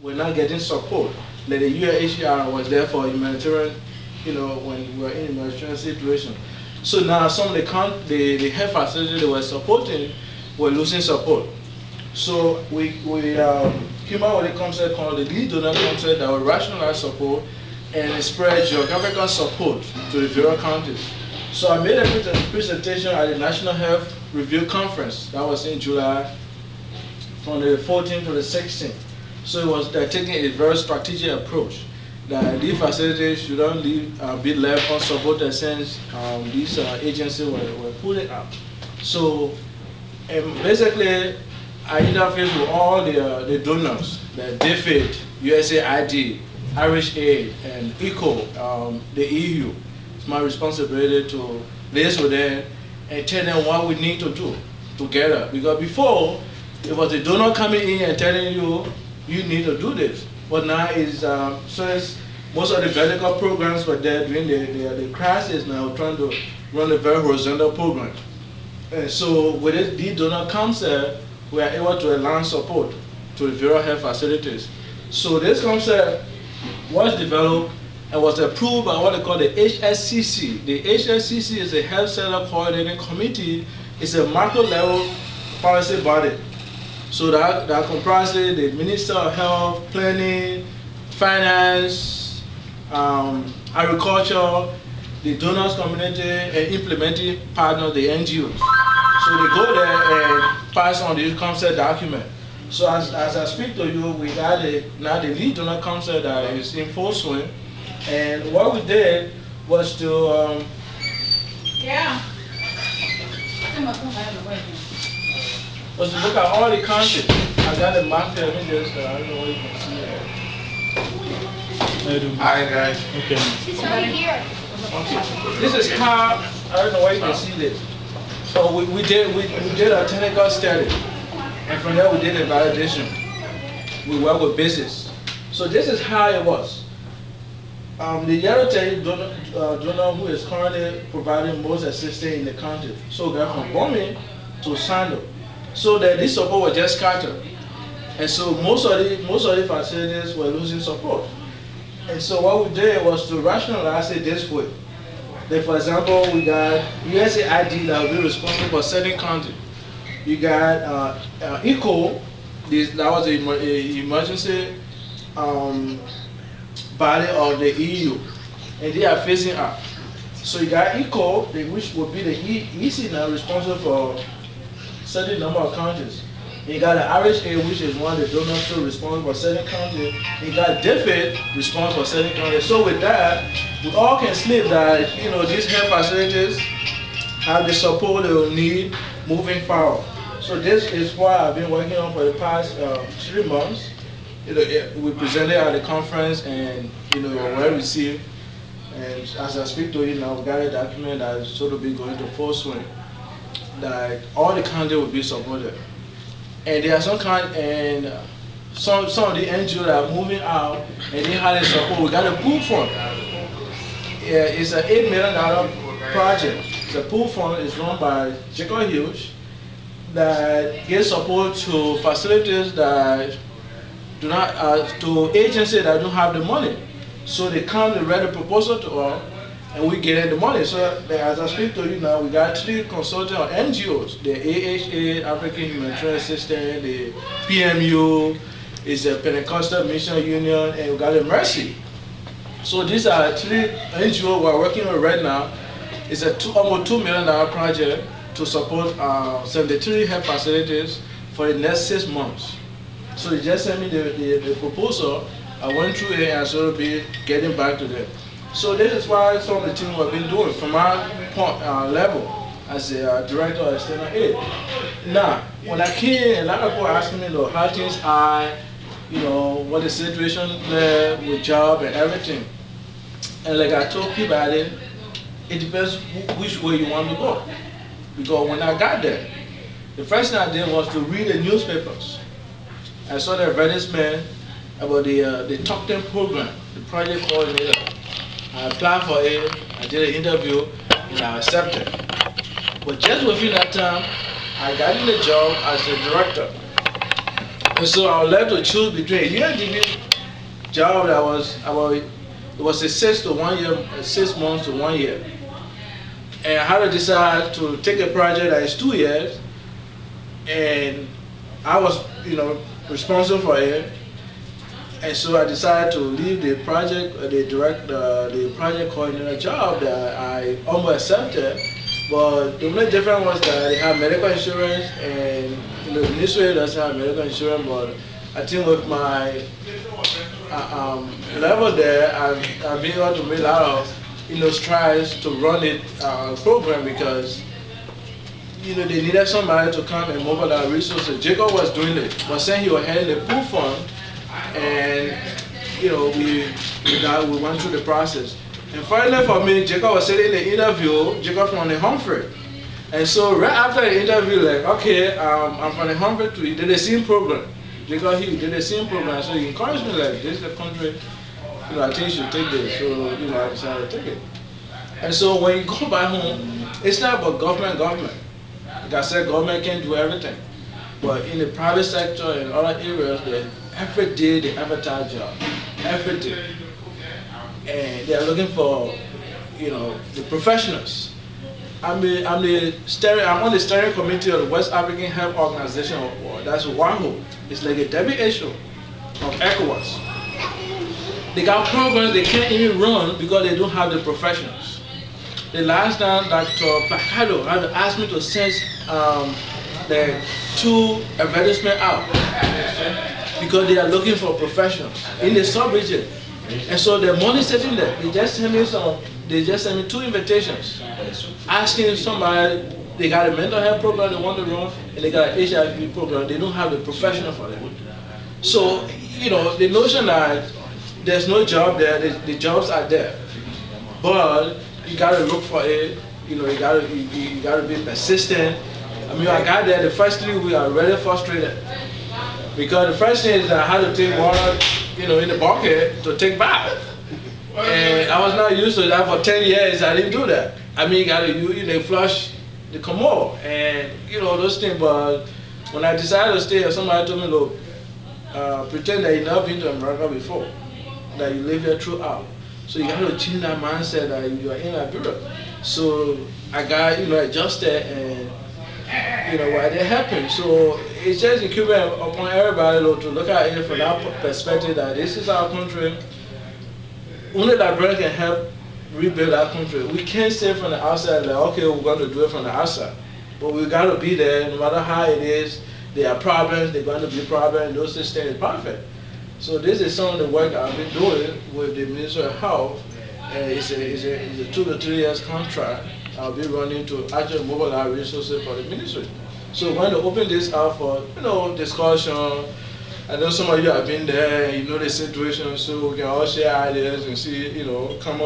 were not getting support. Like the UNHCR was there for humanitarian, when we were in a humanitarian situation. So now some of the health facilities they were supporting were losing support. So we came out with a concept called the lead donor concept that will rationalize support and spread geographical support to the various counties. So I made a presentation at the National Health Review Conference. That was in July, from the 14th to the 16th. So it was they're taking a very strategic approach that these facilities shouldn't be left unsupported since these agencies were pulling out. So basically, I interfaced with all the donors, the DFID, USAID, Irish Aid, and ECO, the EU. It's my responsibility to liaise with them and tell them what we need to do together. Because before, it was the donor coming in and telling you, you need to do this. But now is since most of the medical programs were there during the crisis, now trying to run a very horizontal program. And so with this lead donor concept, we are able to align support to the various health facilities. So this concept was developed and was approved by what they call the HSCC. The HSCC is a Health Center Coordinating Committee. It's a macro level policy body. So that comprises the Minister of Health, Planning, Finance, Agriculture, the donors community, and implementing partners, the NGOs. So they go there and pass on this concept document. So as I speak to you, we got now the lead donor concept that is in full swing. And what we did was to look at all the countries. I got a map here. Let me just, I don't know what you can see here. Hi guys. Okay. It's right here. Okay. This is how, I don't know why you can see this. So we did a technical study. And from there we did a validation. We work with business. So this is how it was. The yellow tape donor who is currently providing most assistance in the country. So we got from Bombing to Sando. So that this support was just scattered. And so most of the facilities were losing support. And so what we did was to rationalize it this way. That for example, we got USAID that will be responsible for certain countries. You got ECO, that was an emergency body of the EU, and they are phasing out. So you got ECO, which will be the EC now responsible for certain number of countries. You got the Irish Aid, which is one of the donors still responsible for certain countries. You got DFID responsible for certain countries. So with that, we all can sleep that these health facilities have the support they will need moving forward. So this is what I've been working on for the past 3 months. We presented at the conference, and you were well received. And as I speak to you now, we got a document that is sort of be going to full swing. That all the countries will be supported. And there are some some of the NGOs that are moving out and they had a support. We got a pool fund. Yeah, it's an $8 million project. The pool fund is run by Jacob Hughes that gives support to facilities that do not, to agencies that don't have the money. So they come, they write a proposal to us, and we get the money. So as I speak to you now, we got 3 consulting NGOs, the AHA, African Humanitarian Assistance, the PMU, is a Pentecostal Mission Union, and we got the Mercy. So these are 3 NGOs we're working on right now. It's a almost $2 million project to support 73 health facilities for the next 6 months. So they just sent me the proposal. I went through it and so will be getting back to them. So this is why some of the things we've been doing from our level as a director of external aid. Now, when I came, a lot of people asking me how things are, what the situation there with job and everything. And like I told people, it depends which way you want to go. Because when I got there, the first thing I did was to read the newspapers. I saw the advertisement about the Top 10 program, the project coordinator. I applied for it, I did an interview, and I accepted. But just within that time, I got in the job as the director. And so I would like to choose between a UNDP job that was about, it was a 6 months to 1 year. And I had to decide to take a project that is 2 years, and I was, responsible for it. And so I decided to leave the project, the project coordinator job that I almost accepted. But the only difference was that they have medical insurance, and the ministry doesn't have medical insurance. But I think with my level there, I've been able to make a lot of strides to run it program, because they needed somebody to come and mobilize resources. Jacob was doing it, but saying he was heading the pool fund, and we went through the process. And finally for me, Jacob was sitting in the interview, Jacob from the Humphrey. And so right after the interview, like, okay, I'm from the Humphrey too. He did the same program. Jacob, he did the same program. So he encouraged me, like, this is the country, I think you should take this. So, I decided to take it. And so when you go back home, it's not about government. Like I said, government can't do everything. But in the private sector and other areas, every day they advertise jobs. Every day. And they're looking for, the professionals. I'm on the steering committee of the West African Health Organization, that's WAHO. It's like a WHO of ECOWAS. They got programs they can't even run because they don't have the professionals. The last time, Dr. Pacado had to ask me to send the 2 advertisements out because they are looking for professionals in the sub-region. And so the money sitting there, they just sent me 2 invitations asking somebody, they got a mental health program they want to run, and they got an HIV program. They don't have the professional for them. So, the notion that there's no job there, the jobs are there. But you gotta look for it, you gotta be persistent. I got there, the first 3 weeks I was really frustrated. Because the first thing is that I had to take water, in the bucket to take bath. And I was not used to that for 10 years, I didn't do that. You gotta flush the commode and those things. But when I decided to stay, somebody told me, look, pretend that you've never been to America before, that you live here throughout. So you got to change that mindset that you are in Liberia. So I got adjusted, and what it happened. So it's just incumbent upon everybody to look at it from that perspective, that this is our country. Only Liberia can help rebuild our country. We can't say from the outside, like, okay, we're going to do it from the outside. But we got to be there, no matter how it is. There are problems, there are going to be problems, no such thing is perfect. So this is some of the work I've been doing with the Ministry of Health. It's a 2 to 3 years contract. I'll be running to actually mobilize resources for the ministry. So we're going to open this up for discussion. I know some of you have been there and you know the situation, so we can all share ideas and see, come up.